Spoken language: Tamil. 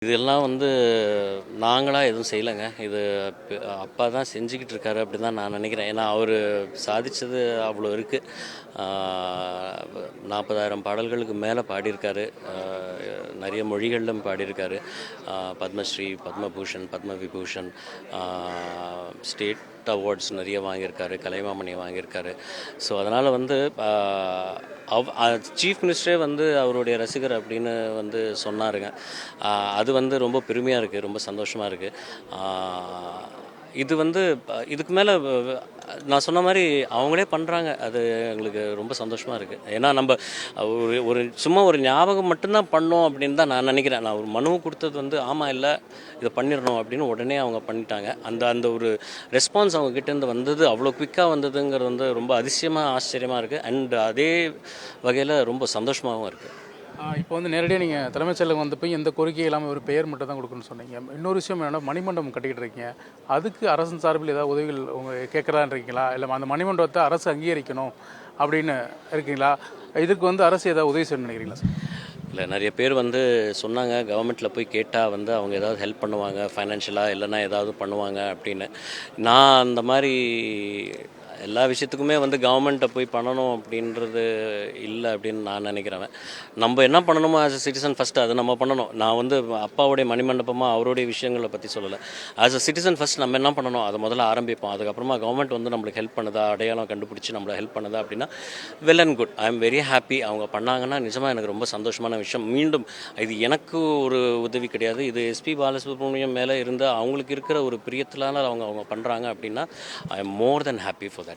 இதெல்லாம் வந்து நாங்களா எதுவும் செய்யலைங்க. இது அப்பா தான் செஞ்சுக்கிட்டு இருக்காரு அப்படின்னு தான் நான் நினைக்கிறேன். ஏன்னா அவர் சாதிச்சது அவ்வளோ இருக்குது. 40,000 பாடல்களுக்கு மேலே பாடியிருக்காரு. நிறைய மொழிகளிலும் பாடியிருக்காரு. பத்மஸ்ரீ, பத்மபூஷன், பத்மவிபூஷன், ஸ்டேட் அவார்ட்ஸ் நிறைய வாங்கியிருக்காரு. கலைமாமணி வாங்கியிருக்காரு. ஸோ அதனால் வந்து சீஃப் மினிஸ்டரே வந்து அவருடைய ரசிகர் அப்படின்னு வந்து சொன்னாருங்க. அது வந்து ரொம்ப பெருமையாக இருக்குது, ரொம்ப சந்தோஷமாக இருக்குது. இது வந்து இதுக்கு மேலே நான் சொன்ன மாதிரி அவங்களே பண்ணுறாங்க. அது எங்களுக்கு ரொம்ப சந்தோஷமாக இருக்குது. ஏன்னா நம்ம ஒரு ஒரு சும்மா ஒரு ஞாபகம் மட்டும்தான் பண்ணோம் அப்படின்னு தான் நான் நினைக்கிறேன். நான் ஒரு மனு கொடுத்தது வந்து ஆமாம் இல்லை இதை பண்ணிடணும் அப்படின்னு உடனே அவங்க பண்ணிட்டாங்க. அந்த அந்த ஒரு ரெஸ்பான்ஸ் அவங்க கிட்டேருந்து வந்தது அவ்வளோ குயிக்காக வந்ததுங்கிறது வந்து ரொம்ப அதிசயமாக ஆச்சரியமாக இருக்குது. அண்ட் அதே வகையில் ரொம்ப சந்தோஷமாகவும் இருக்குது. இப்போ வந்து நேரடியாக நீங்கள் தலைமைச் செயலகம் வந்து போய் எந்த கோரிக்கை இல்லாமல் ஒரு பெயர் மட்டும் தான் கொடுக்கணும்னு சொன்னீங்க. இன்னொரு விஷயம் என்னென்னா மணிமண்டபம் கட்டிக்கிட்டு இருக்கீங்க. அதுக்கு அரசின் சார்பில் ஏதாவது உதவிகள் உங்கள் கேட்குறதான்னு இருக்கீங்களா? இல்லை அந்த மணிமண்டபத்தை அரசு அங்கீகரிக்கணும் அப்படின்னு இருக்கீங்களா? இதுக்கு வந்து அரசு ஏதாவது உதவி செய்யணும்னு நினைக்கிறீங்களா சார்? இல்லை, நிறைய பேர் வந்து சொன்னாங்க கவர்மெண்ட்டில் போய் கேட்டால் வந்து அவங்க ஏதாவது ஹெல்ப் பண்ணுவாங்க ஃபைனான்ஷியலாக, இல்லைன்னா ஏதாவது பண்ணுவாங்க அப்படின்னு. நான் அந்த மாதிரி எல்லா விஷயத்துக்குமே வந்து கவர்மெண்ட்டை போய் பண்ணணும் அப்படின்றது இல்லை அப்படின்னு நான் நினைக்கிறேன். நம்ம என்ன பண்ணணுமோ ஆஸ் அ சிட்டிசன் ஃபஸ்ட்டு அதை நம்ம பண்ணணும். நான் வந்து அப்பாவுடைய மணிமண்டபமாக அவருடைய விஷயங்களை பற்றி சொல்லலை. ஆஸ் அ சிட்டிசன் ஃபஸ்ட் நம்ம என்ன பண்ணணும் அதை முதல்ல ஆரம்பிப்போம். அதுக்கப்புறமா கவர்மெண்ட் வந்து நம்மளுக்கு ஹெல்ப் பண்ணுதா, அடையாளம் கண்டுபிடிச்சி நம்மளை ஹெல்ப் பண்ணுதா அப்படின்னா well and good. I am very happy. அவங்க பண்ணாங்கன்னா நிஜமாக எனக்கு ரொம்ப சந்தோஷமான விஷயம். மீண்டும் இது எனக்கு ஒரு உதவி கிடையாது. இது எஸ்பி பாலசுப்ரமணியம் மேலே இருந்த அவங்களுக்கு இருக்கிற ஒரு பிரியத்திலான அவங்க பண்ணுறாங்க அப்படின்னா I am more then happy for that.